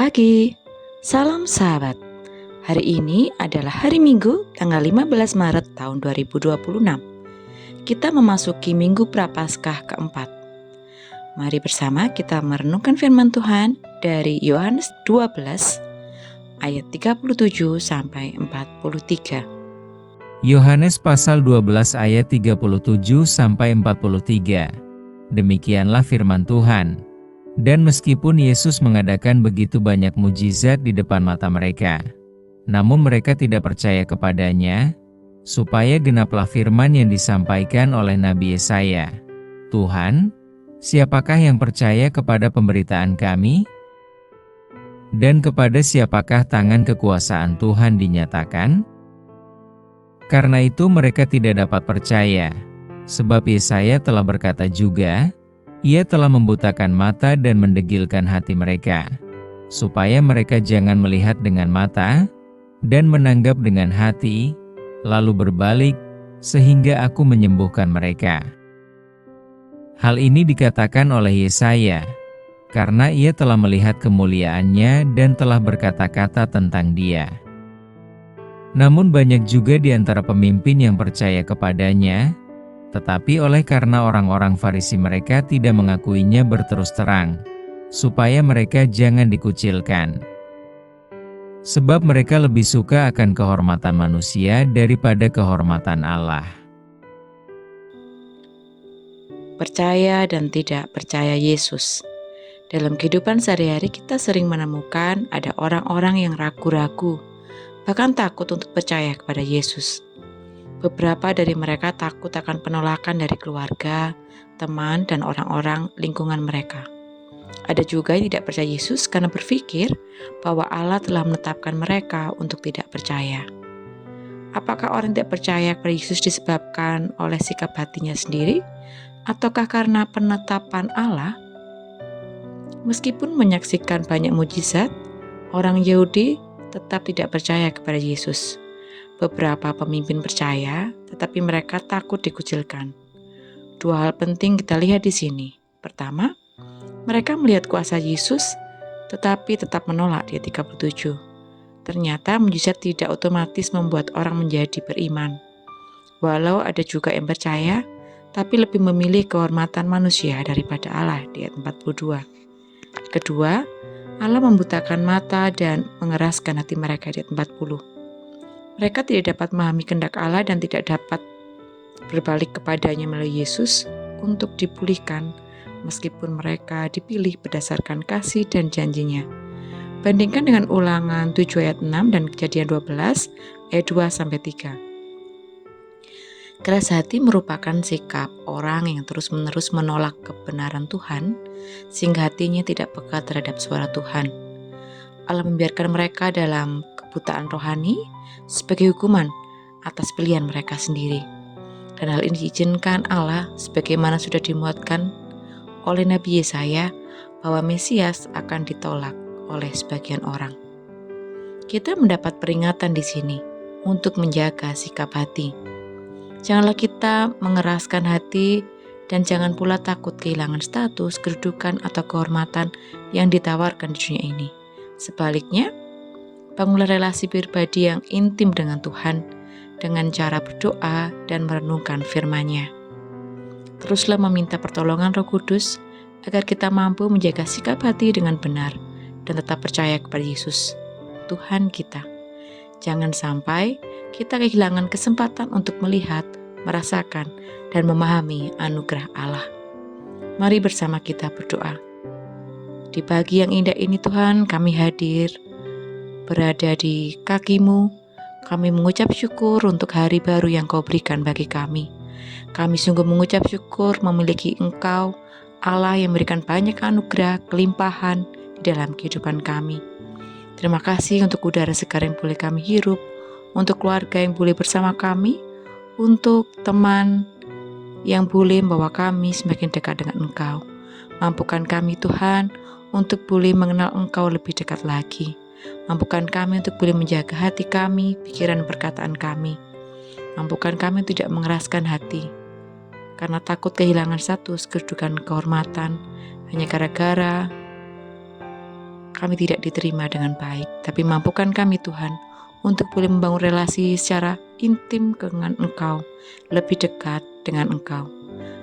pagi, salam sahabat. Hari ini adalah hari Minggu tanggal 15 Maret tahun 2026. Kita memasuki Minggu Prapaskah keempat. Mari bersama kita merenungkan firman Tuhan dari Yohanes 12 ayat 37 sampai 43. Yohanes pasal 12 ayat 37 sampai 43. Demikianlah firman Tuhan. Dan meskipun Yesus mengadakan begitu banyak mujizat di depan mata mereka, namun mereka tidak percaya kepadanya, supaya genaplah firman yang disampaikan oleh Nabi Yesaya. Tuhan, siapakah yang percaya kepada pemberitaan kami? Dan kepada siapakah tangan kekuasaan Tuhan dinyatakan? Karena itu mereka tidak dapat percaya, sebab Yesaya telah berkata juga, Ia telah membutakan mata dan mendegilkan hati mereka, supaya mereka jangan melihat dengan mata, dan menanggap dengan hati, lalu berbalik, sehingga aku menyembuhkan mereka. Hal ini dikatakan oleh Yesaya, karena ia telah melihat kemuliaannya dan telah berkata-kata tentang dia. Namun banyak juga di antara pemimpin yang percaya kepadanya, tetapi oleh karena orang-orang Farisi mereka tidak mengakuinya berterus terang, supaya mereka jangan dikucilkan. Sebab mereka lebih suka akan kehormatan manusia daripada kehormatan Allah. Percaya dan tidak percaya Yesus. Dalam kehidupan sehari-hari kita sering menemukan ada orang-orang yang ragu-ragu, bahkan takut untuk percaya kepada Yesus. Beberapa dari mereka takut akan penolakan dari keluarga, teman, dan orang-orang lingkungan mereka. Ada juga yang tidak percaya Yesus karena berpikir bahwa Allah telah menetapkan mereka untuk tidak percaya. Apakah orang tidak percaya kepada Yesus disebabkan oleh sikap hatinya sendiri, ataukah karena penetapan Allah? Meskipun menyaksikan banyak mujizat, orang Yahudi tetap tidak percaya kepada Yesus. Beberapa pemimpin percaya, tetapi mereka takut dikucilkan. Dua hal penting kita lihat di sini. Pertama, mereka melihat kuasa Yesus, tetapi tetap menolak di ayat 37. Ternyata mujizat tidak otomatis membuat orang menjadi beriman. Walau ada juga yang percaya, tapi lebih memilih kehormatan manusia daripada Allah di ayat 42. Kedua, Allah membutakan mata dan mengeraskan hati mereka di ayat 40. Mereka tidak dapat memahami kehendak Allah dan tidak dapat berbalik kepadanya melalui Yesus untuk dipulihkan, meskipun mereka dipilih berdasarkan kasih dan janjinya. Bandingkan dengan Ulangan 7 ayat 6 dan Kejadian 12 ayat 2-3. Keras hati merupakan sikap orang yang terus-menerus menolak kebenaran Tuhan, sehingga hatinya tidak peka terhadap suara Tuhan. Allah membiarkan mereka dalam kebutaan rohani sebagai hukuman atas pilihan mereka sendiri. Dan hal ini diizinkan Allah sebagaimana sudah dimuatkan oleh Nabi Yesaya bahwa Mesias akan ditolak oleh sebagian orang. Kita mendapat peringatan di sini untuk menjaga sikap hati. Janganlah kita mengeraskan hati dan jangan pula takut kehilangan status, kedudukan, atau kehormatan yang ditawarkan di dunia ini. Sebaliknya, bangunlah relasi pribadi yang intim dengan Tuhan dengan cara berdoa dan merenungkan firman-Nya. Teruslah meminta pertolongan Roh Kudus agar kita mampu menjaga sikap hati dengan benar dan tetap percaya kepada Yesus, Tuhan kita. Jangan sampai kita kehilangan kesempatan untuk melihat, merasakan, dan memahami anugerah Allah. Mari bersama kita berdoa. Di pagi yang indah ini Tuhan, kami hadir berada di kaki-Mu. Kami mengucap syukur untuk hari baru yang Kau berikan bagi kami. Kami sungguh mengucap syukur memiliki Engkau, Allah yang memberikan banyak anugerah, kelimpahan di dalam kehidupan kami. Terima kasih untuk udara segar yang boleh kami hirup, untuk keluarga yang boleh bersama kami, untuk teman yang boleh membawa kami semakin dekat dengan Engkau. Mampukan kami Tuhan untuk boleh mengenal Engkau lebih dekat lagi. Mampukan kami untuk boleh menjaga hati kami, pikiran dan perkataan kami. Mampukan kami tidak mengeraskan hati, karena takut kehilangan status, kedudukan, kehormatan, hanya gara-gara kami tidak diterima dengan baik. Tapi mampukan kami Tuhan untuk boleh membangun relasi secara intim dengan Engkau, lebih dekat dengan Engkau,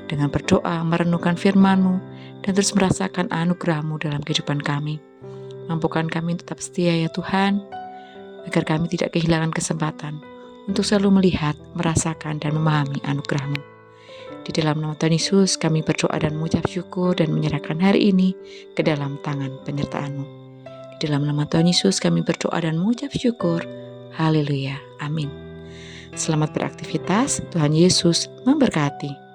dengan berdoa, merenungkan firman-Mu, dan terus merasakan anugerah-Mu dalam kehidupan kami. Mampukan kami tetap setia ya Tuhan, agar kami tidak kehilangan kesempatan untuk selalu melihat, merasakan, dan memahami anugerah-Mu. Di dalam nama Tuhan Yesus kami berdoa dan mengucap syukur dan menyerahkan hari ini ke dalam tangan penyertaan-Mu. Di dalam nama Tuhan Yesus kami berdoa dan mengucap syukur. Haleluya. Amin. Selamat beraktivitas. Tuhan Yesus memberkati.